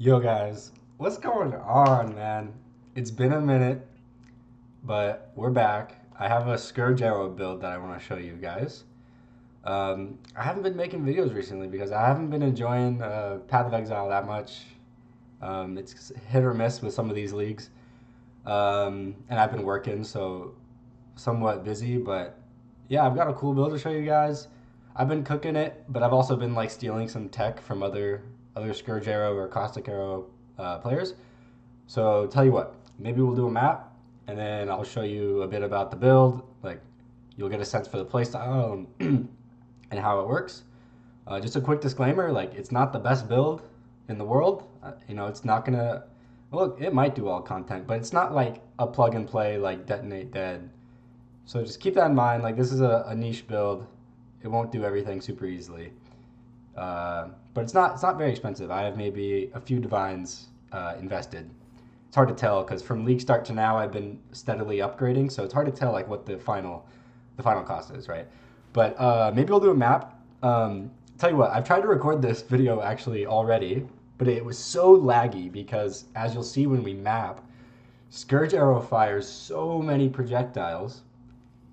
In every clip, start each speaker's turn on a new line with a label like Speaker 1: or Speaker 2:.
Speaker 1: Yo guys, what's going on, man? It's been a minute, but we're back. I have a Scourge Arrow build that I want to show you guys. I haven't been making videos recently because I haven't been enjoying Path of Exile that much. It's hit or miss with some of these leagues, and I've been working, so somewhat busy. But yeah, I've got a cool build to show you guys. I've been cooking it, but I've also been like stealing some tech from other Scourge Arrow or Caustic Arrow players. So tell you what, maybe we'll do a map, and then I'll show you a bit about the build. Like you'll get a sense for the playstyle and how it works. Just a quick disclaimer: like it's not the best build in the world. It's not gonna. Well, it might do all content, but it's not like a plug and play like Detonate Dead. So just keep that in mind. Like this is a niche build. It won't do everything super easily. But it's not very expensive. I have maybe a few divines invested. It's hard to tell because from league start to now I've been steadily upgrading, so it's hard to tell like what the final cost is, right? But maybe we'll do a map. Tell you what, I've tried to record this video actually already, but it was so laggy because as you'll see when we map, Scourge Arrow fires so many projectiles.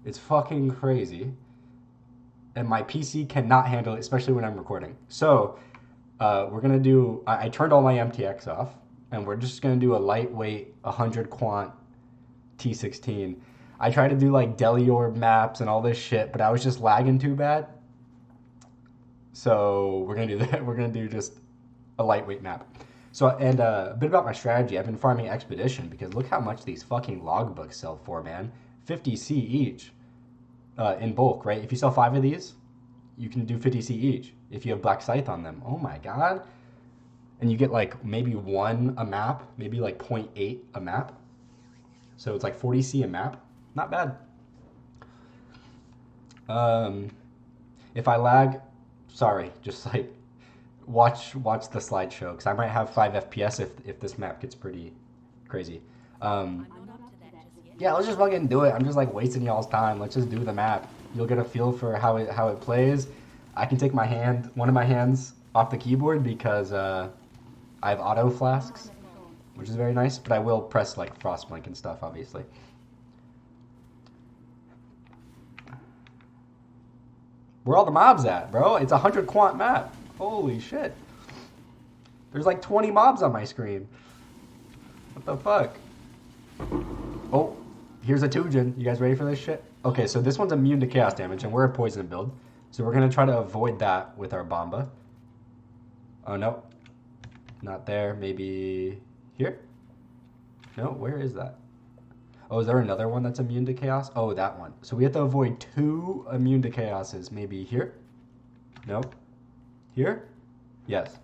Speaker 1: It's fucking crazy and my PC cannot handle it, especially when I'm recording. So we're gonna do. I turned all my MTX off, and we're just gonna do a lightweight 100 quant T16. I tried to do like Deliorb maps and all this shit, but I was just lagging too bad. So we're gonna do that. We're gonna do just a lightweight map. So and a bit about my strategy. I've been farming Expedition because look how much these fucking logbooks sell for, man. 50C each in bulk, right? If you sell 5 of these, you can do 50C each if you have Black Scythe on them. Oh my god. And you get like maybe 1 a map, maybe like 0.8 a map. So it's like 40C a map. Not bad. Um, if I lag, sorry, just like watch the slideshow because I might have 5 FPS if this map gets pretty crazy. Um, yeah, let's just fucking do it. I'm just like wasting y'all's time. Let's just do the map. You'll get a feel for how it plays. I can take one of my hands off the keyboard because I have auto flasks, which is very nice. But I will press like Frostblink and stuff, obviously. Where all the mobs at, bro? It's a 100 quant map. Holy shit! There's like 20 mobs on my screen. What the fuck? Oh, here's a Tujin. You guys ready for this shit? Okay, so this one's immune to chaos damage, and we're a poison build. So we're gonna try to avoid that with our Bomba. Oh no, not there. Maybe here? No, where is that? Oh, is there another one that's immune to chaos? Oh, that one. So we have to avoid 2 immune to chaoses. Maybe here? Nope. Here? Yes.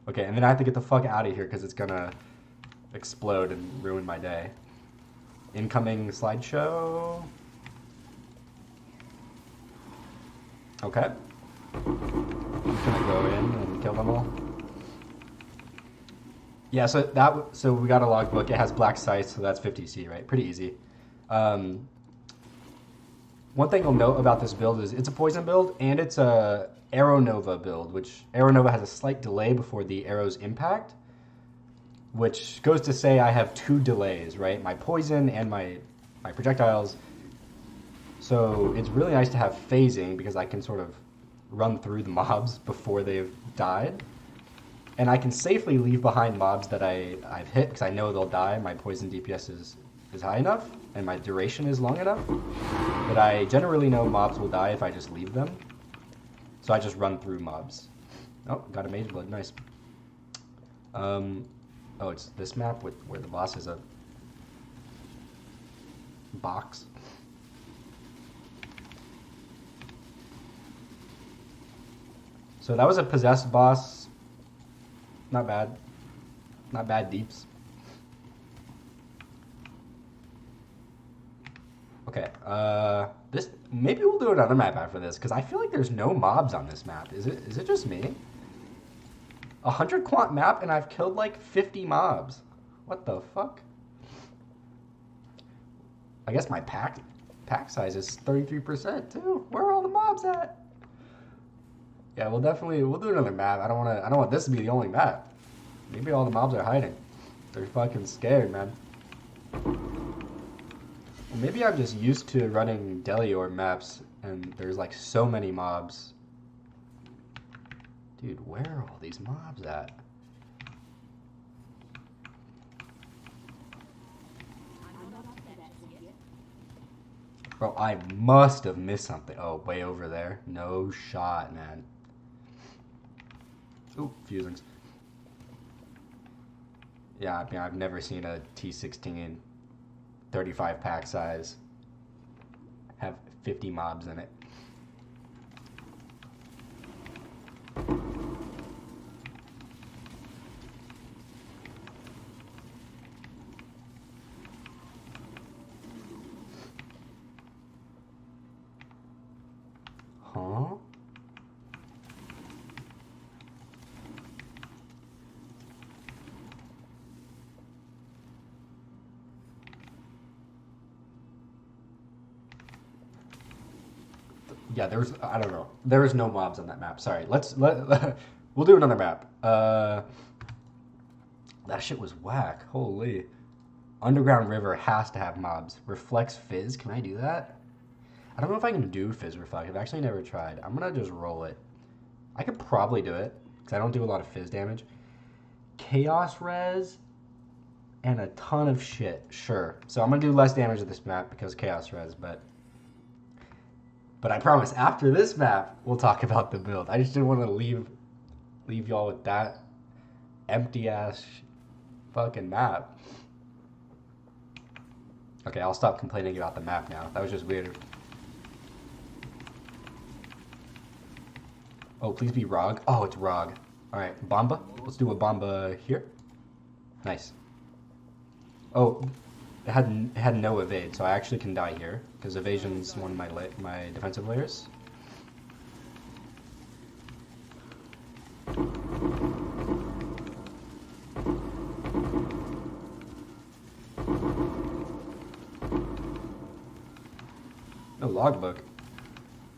Speaker 1: Okay, and then I have to get the fuck out of here because it's gonna explode and ruin my day. Incoming slideshow. Okay. I'm just gonna go in and kill them all. Yeah, so we got a logbook. It has Black Scythe, so that's 50C, right? Pretty easy. Um, One thing you'll note about this build is it's a poison build and it's a Arrow Nova build, which Arrow Nova has a slight delay before the arrow's impact, which goes to say I have 2 delays, right? My poison and my projectiles. So it's really nice to have phasing because I can sort of run through the mobs before they've died. And I can safely leave behind mobs that I've hit because I know they'll die. My poison DPS is high enough and my duration is long enough. But I generally know mobs will die if I just leave them. So I just run through mobs. Oh, got a Mage Blood, nice. Oh, it's this map where the boss is a box. So that was a possessed boss. Not bad. Not bad deeps. Okay, this maybe we'll do another map after this because I feel like there's no mobs on this map. Is it just me? 100 quant map and I've killed like 50 mobs. What the fuck? I guess my pack size is 33% too. Where are all the mobs at? Yeah, we'll do another map. I don't want this to be the only map. Maybe all the mobs are hiding. They're fucking scared, man. Well, maybe I'm just used to running Delior maps and there's like so many mobs. Dude, where are all these mobs at? Bro, I must have missed something. Oh, way over there. No shot, man. Ooh, fusings. Yeah, I mean, I've never seen a T16 35 pack size have 50 mobs in it. Huh? Yeah, I don't know. There is no mobs on that map. Sorry. We'll do another map. That shit was whack. Holy. Underground River has to have mobs. Reflects Fizz. Can I do that? I don't know if I can do Fizz Reflect. I've actually never tried. I'm gonna just roll it. I could probably do it because I don't do a lot of Fizz damage. Chaos Res and a ton of shit. Sure. So I'm gonna do less damage with this map because Chaos Res, but I promise after this map we'll talk about the build. I just didn't want to leave y'all with that empty ass fucking map. Okay, I'll stop complaining about the map now. That was just weird. Oh, please be Rog. Oh, it's Rog. Alright, Bomba. Let's do a Bomba here. Nice. Oh, it had no evade, so I actually can die here because evasion's one of my defensive layers. No logbook.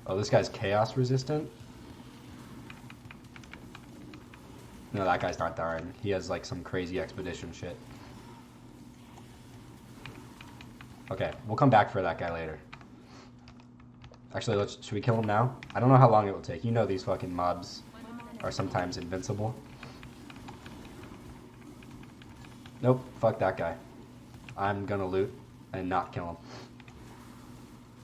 Speaker 1: Oh, this guy's chaos resistant. No, that guy's not dying. He has like some crazy expedition shit. Okay, we'll come back for that guy later. Actually, should we kill him now? I don't know how long it will take. You know these fucking mobs are sometimes invincible. Nope, fuck that guy. I'm gonna loot and not kill him.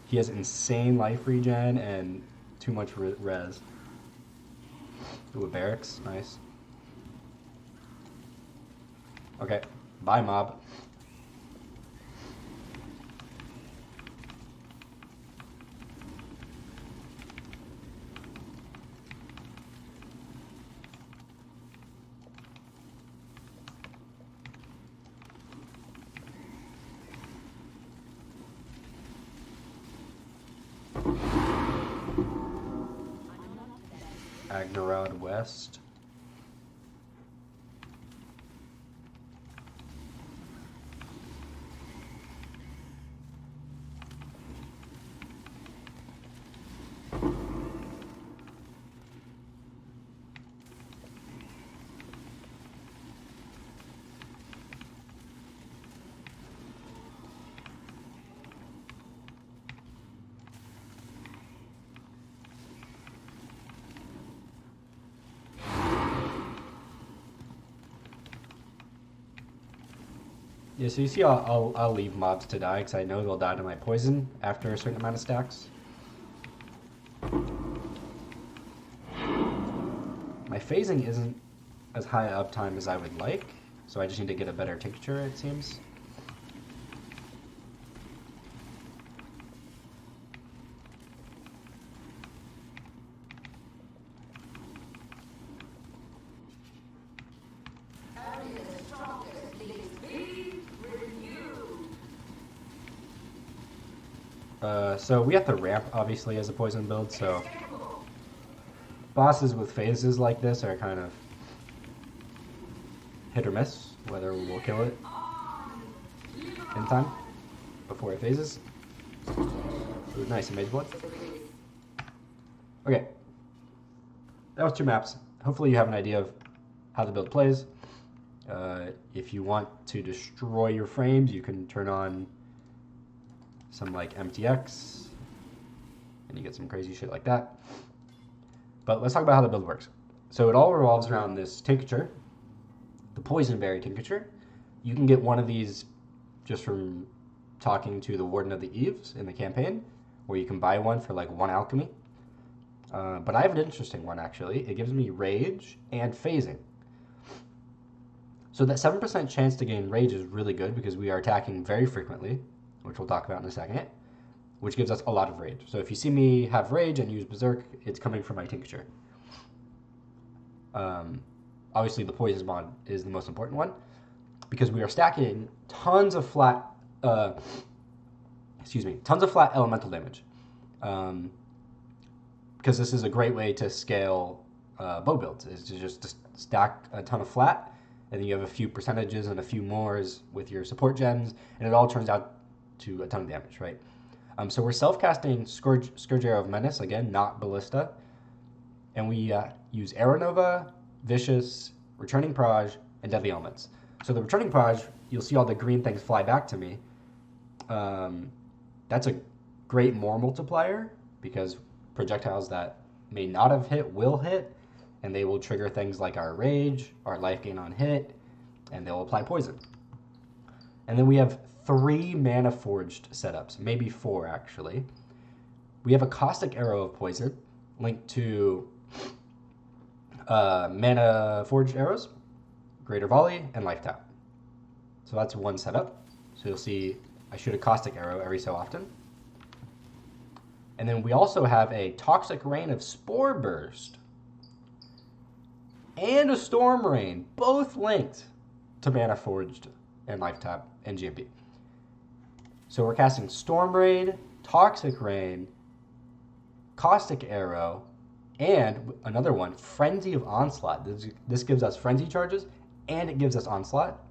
Speaker 1: He has insane life regen and too much res. Ooh, a barracks, nice. Okay, bye mob. Agnerod West. Yeah, so you see I'll leave mobs to die because I know they'll die to my poison after a certain amount of stacks. My phasing isn't as high uptime as I would like, so I just need to get a better tincture, it seems. So we have to ramp, obviously, as a poison build, so bosses with phases like this are kind of hit or miss, whether we'll kill it in time before it phases. Ooh, nice, Mage Blood. Okay, that was 2 maps. Hopefully you have an idea of how the build plays. If you want to destroy your frames, you can turn on some like MTX, and you get some crazy shit like that. But let's talk about how the build works. So it all revolves around this tincture, the poison berry tincture. You can get one of these just from talking to the Warden of the Eves in the campaign, where you can buy one for like 1 alchemy. But I have an interesting one actually. It gives me rage and phasing. So that 7% chance to gain rage is really good because we are attacking very frequently, which we'll talk about in a second, which gives us a lot of rage. So if you see me have rage and use Berserk, it's coming from my tincture. Obviously the poison mod is the most important one because we are stacking tons of flat, tons of flat elemental damage. Because this is a great way to scale bow builds, is to just stack a ton of flat, and then you have a few percentages and a few mores with your support gems, and it all turns out to a ton of damage, right? So we're self-casting Scourge Arrow of Menace, again, not Ballista, and we use Arrow Nova, Vicious, Returning Proj, and Deadly Elements. So the Returning Proj, you'll see all the green things fly back to me. That's a great more multiplier, because projectiles that may not have hit will hit, and they will trigger things like our rage, our life gain on hit, and they'll apply poison. And then we have 3 mana forged setups, maybe 4 actually. We have a caustic arrow of poison linked to mana forged arrows, greater volley, and life tap. So that's one setup. So you'll see I shoot a caustic arrow every so often. And then we also have a Toxic Rain of Spore Burst and a Storm Rain, both linked to Mana Forged and Life Tap and GMP. So we're casting Storm Rain, Toxic Rain, Caustic Arrow, and another one, Frenzy of Onslaught. This gives us Frenzy charges, and it gives us Onslaught.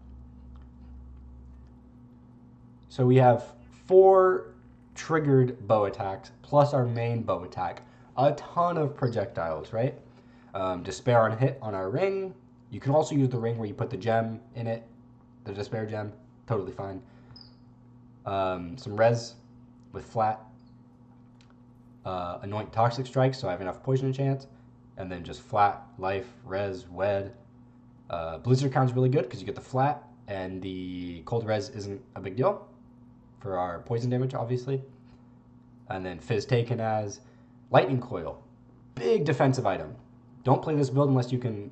Speaker 1: So we have 4 triggered bow attacks, plus our main bow attack. A ton of projectiles, right? Despair on hit on our ring. You can also use the ring where you put the gem in it, the Despair gem. Totally fine. Some res with flat. Anoint Toxic Strike, so I have enough poison chance. And then just flat, life, res, wed. Blizzard Count's really good because you get the flat, and the cold res isn't a big deal for our poison damage, obviously. And then Fizz taken as Lightning Coil. Big defensive item. Don't play this build unless you can,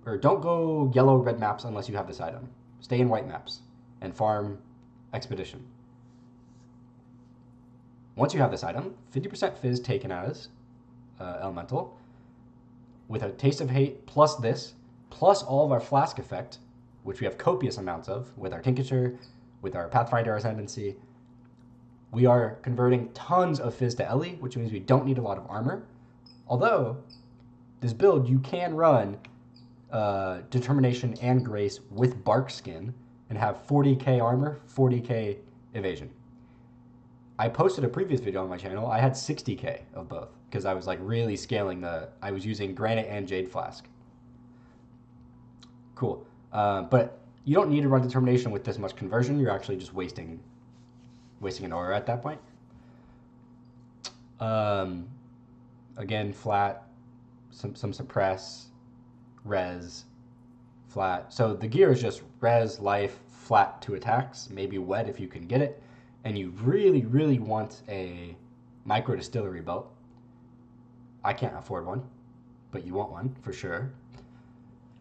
Speaker 1: or don't go yellow, red maps unless you have this item. Stay in white maps and farm Expedition. Once you have this item, 50% Fizz taken as Elemental, with a Taste of Hate plus this, plus all of our Flask effect, which we have copious amounts of with our Tincture, with our Pathfinder Ascendancy. We are converting tons of Fizz to Ellie, which means we don't need a lot of armor. Although, this build, you can run Determination and Grace with Bark Skin and have 40k armor, 40k evasion. I posted a previous video on my channel. I had 60k of both because I was like really scaling I was using Granite and Jade Flask. Cool. But you don't need to run Determination with this much conversion. You're actually just wasting an aura at that point. Again, flat, some suppress, res, flat. So the gear is just res, life, flat to attacks, maybe wet if you can get it. And you really, really want a micro distillery belt. I can't afford one, but you want one for sure.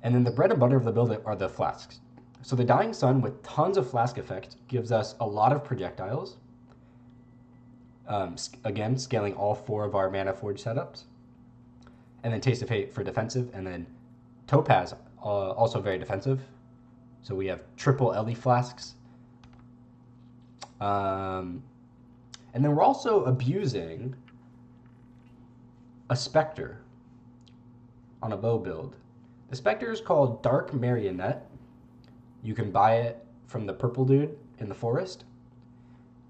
Speaker 1: And then the bread and butter of the build are the flasks. So the Dying Sun with tons of flask effect gives us a lot of projectiles. Again, scaling all 4 of our Mana Forge setups. And then Taste of Hate for defensive. And then Topaz, also very defensive. So we have triple Ellie flasks. And then we're also abusing a Spectre on a bow build. The Spectre is called Dark Marionette. You can buy it from the purple dude in the forest.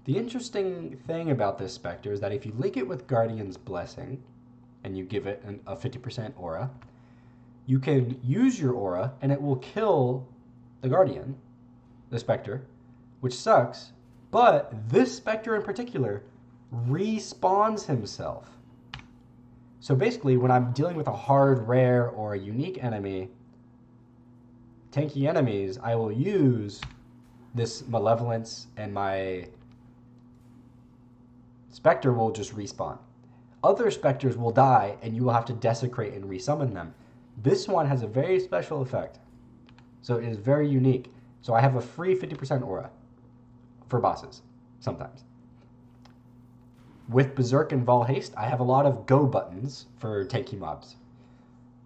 Speaker 1: The interesting thing about this Spectre is that if you link it with Guardian's Blessing, and you give it a 50% aura, you can use your aura, and it will kill the Guardian, the Spectre, which sucks, but this Spectre in particular respawns himself. So basically, when I'm dealing with a hard, rare, or a unique enemy, tanky enemies, I will use this Malevolence and my Spectre will just respawn. Other Spectres will die and you will have to desecrate and resummon them. This one has a very special effect. So it is very unique. So I have a free 50% aura for bosses, sometimes. With Berserk and Vol Haste, I have a lot of go buttons for tanky mobs.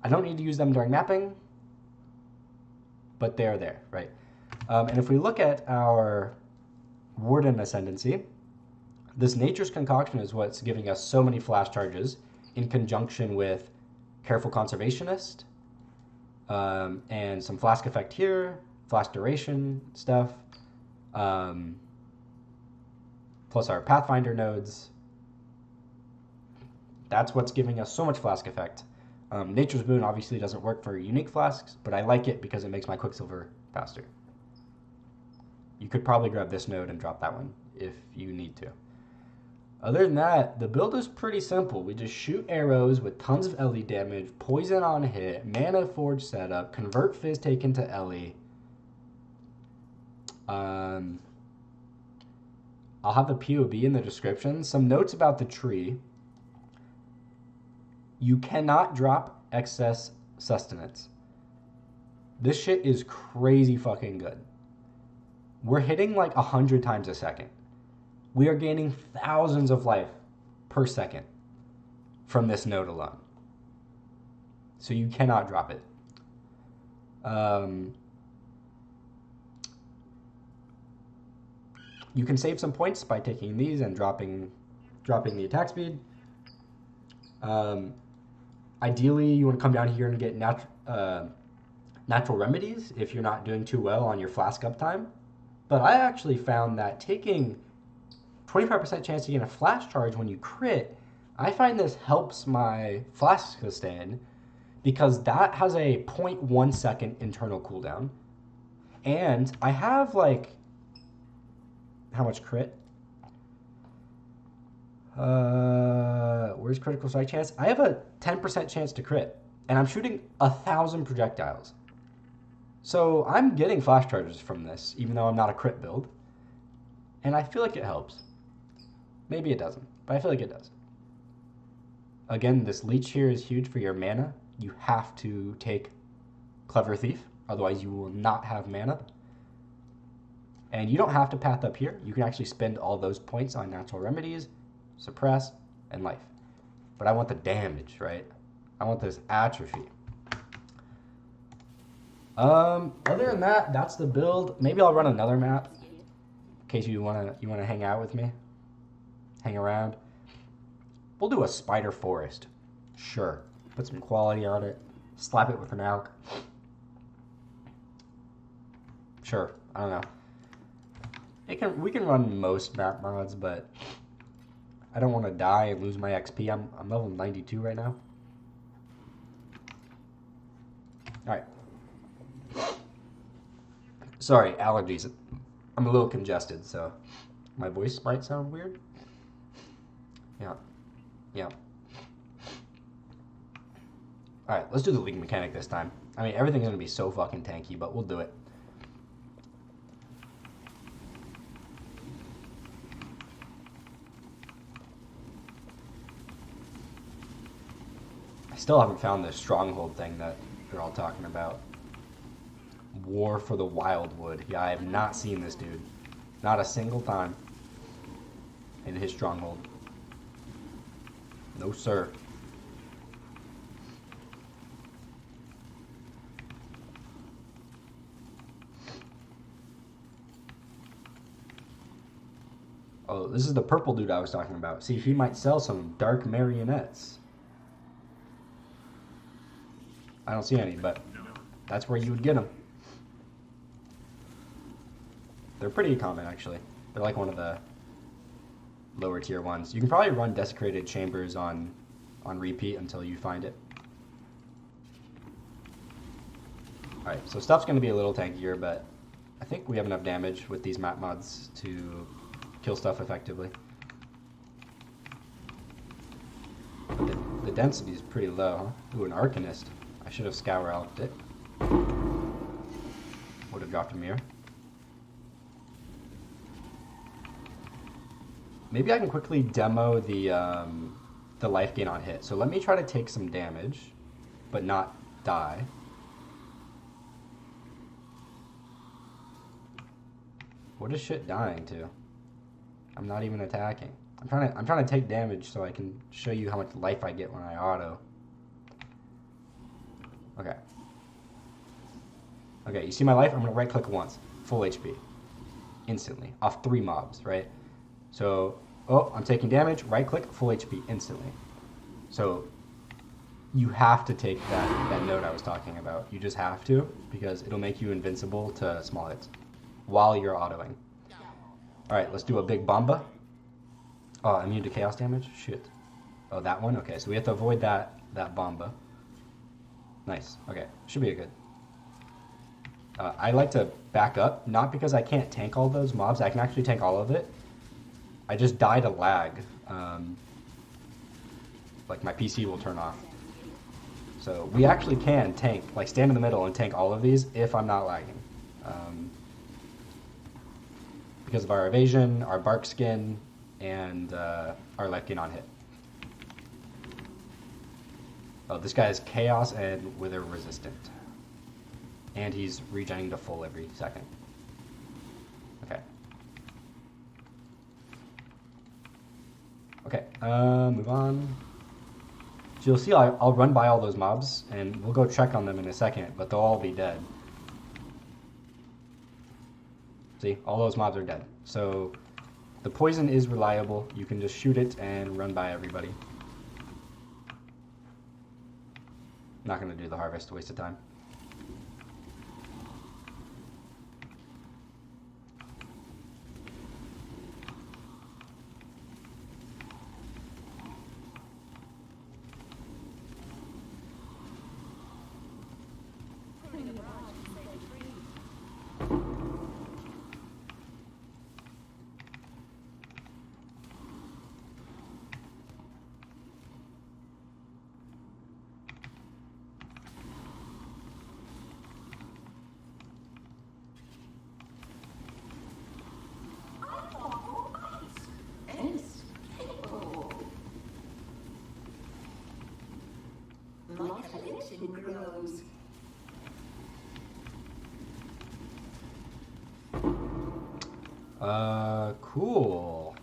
Speaker 1: I don't need to use them during mapping, but they're there, right? And if we look at our Warden Ascendancy, this Nature's Concoction is what's giving us so many flash charges in conjunction with Careful Conservationist, and some Flask Effect here, Flash Duration stuff, plus our Pathfinder nodes. That's what's giving us so much Flask Effect. Nature's Boon obviously doesn't work for unique flasks, but I like it because it makes my Quicksilver faster. You could probably grab this node and drop that one if you need to. Other than that, the build is pretty simple. We just shoot arrows with tons of LE damage, poison on hit, mana forge setup, convert Fizz Take into LE. I'll have the POB in the description. Some notes about the tree. You cannot drop excess sustenance. This shit is crazy fucking good. We're hitting like 100 times a second. We are gaining thousands of life per second from this node alone. So you cannot drop it. You can save some points by taking these and dropping the attack speed. Ideally, you want to come down here and get natural remedies if you're not doing too well on your flask uptime. But I actually found that taking 25% chance to gain a flash charge when you crit, I find this helps my flask sustain because that has a 0.1 second internal cooldown. And I have like, how much crit? Where's critical strike chance? I have a 10% chance to crit, and I'm shooting 1,000 projectiles. So I'm getting flash charges from this, even though I'm not a crit build. And I feel like it helps. Maybe it doesn't, but I feel like it does. Again, this leech here is huge for your mana. You have to take Clever Thief, otherwise you will not have mana. And you don't have to path up here. You can actually spend all those points on natural remedies, suppress, and life. But I want the damage, right? I want this atrophy. Other than that, that's the build. Maybe I'll run another map in case you wanna hang out with me, hang around. We'll do a spider forest, sure. Put some quality on it, slap it with an alk. Sure, I don't know. We can run most map mods, but I don't want to die and lose my XP. I'm level 92 right now. All right. Sorry, allergies. I'm a little congested, so my voice might sound weird. Yeah. All right, let's do the league mechanic this time. I mean, everything's going to be so fucking tanky, but we'll do it. I still haven't found this stronghold thing that they're all talking about. War for the Wildwood. Yeah, I have not seen this dude. Not a single time in his stronghold. No, sir. Oh, this is the purple dude I was talking about. See, he might sell some dark marionettes. I don't see any, but that's where you would get them. They're pretty common, actually. They're like one of the lower tier ones. You can probably run Desecrated Chambers on repeat until you find it. Alright, so stuff's going to be a little tankier, but I think we have enough damage with these map mods to kill stuff effectively. But the density is pretty low, huh? Ooh, an Arcanist. I should have Scour Elfed it. Would have dropped a mirror. Maybe I can quickly demo the life gain on hit. So let me try to take some damage, but not die. What is shit dying to? I'm not even attacking. I'm trying to take damage so I can show you how much life I get when I auto. Okay. Okay, you see my life? I'm gonna right click once. Full HP. Instantly. Off 3 mobs, right? So, oh, I'm taking damage, right click, full HP instantly. So you have to take that note I was talking about. You just have to, because it'll make you invincible to small hits while you're autoing. Alright, let's do a big bomba. Oh, immune to chaos damage? Shit. Oh, that one? Okay, so we have to avoid that bomba. Nice. Okay, should be a good. I like to back up, not because I can't tank all those mobs. I can actually tank all of it. I just die to lag. Like my PC will turn off. So we actually can tank, like stand in the middle and tank all of these if I'm not lagging. Because of our evasion, our bark skin, and our life gain on hit. Oh, this guy is chaos and wither resistant. And he's regenerating to full every second. Okay. Okay, move on. So you'll see I'll run by all those mobs, and we'll go check on them in a second, but they'll all be dead. See, all those mobs are dead. So the poison is reliable. You can just shoot it and run by everybody. Not going to do the harvest, waste of time.
Speaker 2: Grows.
Speaker 1: Cool.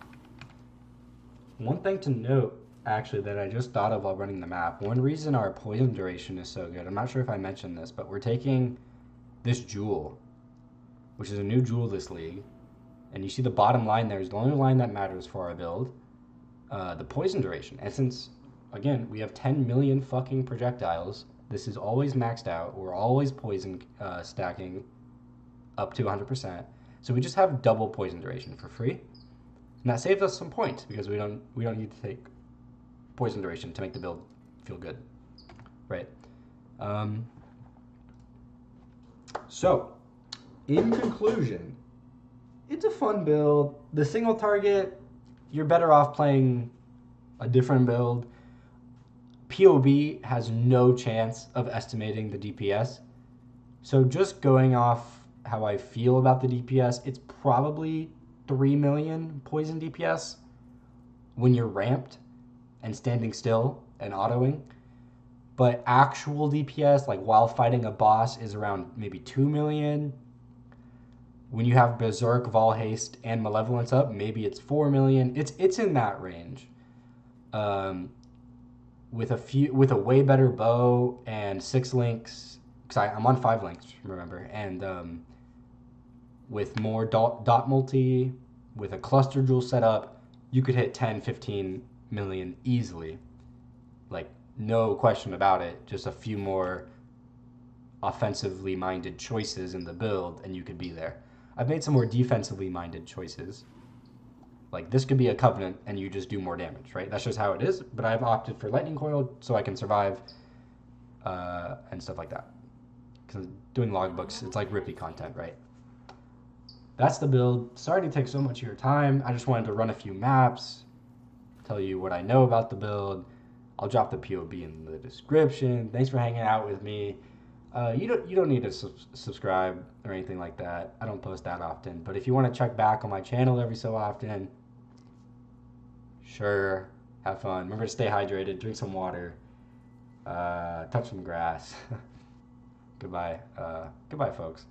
Speaker 1: One thing to note, actually, that I just thought of while running the map. One reason our poison duration is so good, I'm not sure if I mentioned this, but we're taking this jewel, which is a new jewel this league. And you see the bottom line there is the only line that matters for our build. The poison duration. And since, again, we have 10 million fucking projectiles, this is always maxed out. We're always poison stacking up to 100%. So we just have double poison duration for free. And that saves us some points because we don't need to take poison duration to make the build feel good. Right. So, in conclusion, it's a fun build. The single target, you're better off playing a different build. PoE has no chance of estimating the DPS. So just going off how I feel about the DPS, it's probably 3 million poison DPS when you're ramped and standing still and autoing. But actual DPS, like while fighting a boss, is around maybe 2 million. When you have Berserk, Vol Haste, and Malevolence up, maybe it's 4 million. It's in that range. With a way better bow and 6 links, because I'm on 5 links, remember, and with more dot multi, with a cluster jewel setup, you could hit 10, 15 million easily. Like, no question about it. Just a few more offensively minded choices in the build, and you could be there. I've made some more defensively minded choices. Like, this could be a Covenant, and you just do more damage, right? That's just how it is, but I've opted for Lightning Coil so I can survive, and stuff like that. Because doing logbooks, it's like Rippy content, right? that's the build. Sorry to take so much of your time. I just wanted to run a few maps, tell you what I know about the build. I'll drop the POB in the description. Thanks for hanging out with me. You don't need to subscribe or anything like that. I don't post that often. But if you want to check back on my channel every so often, sure, have fun. Remember to stay hydrated, drink some water, touch some grass. Goodbye, goodbye, folks.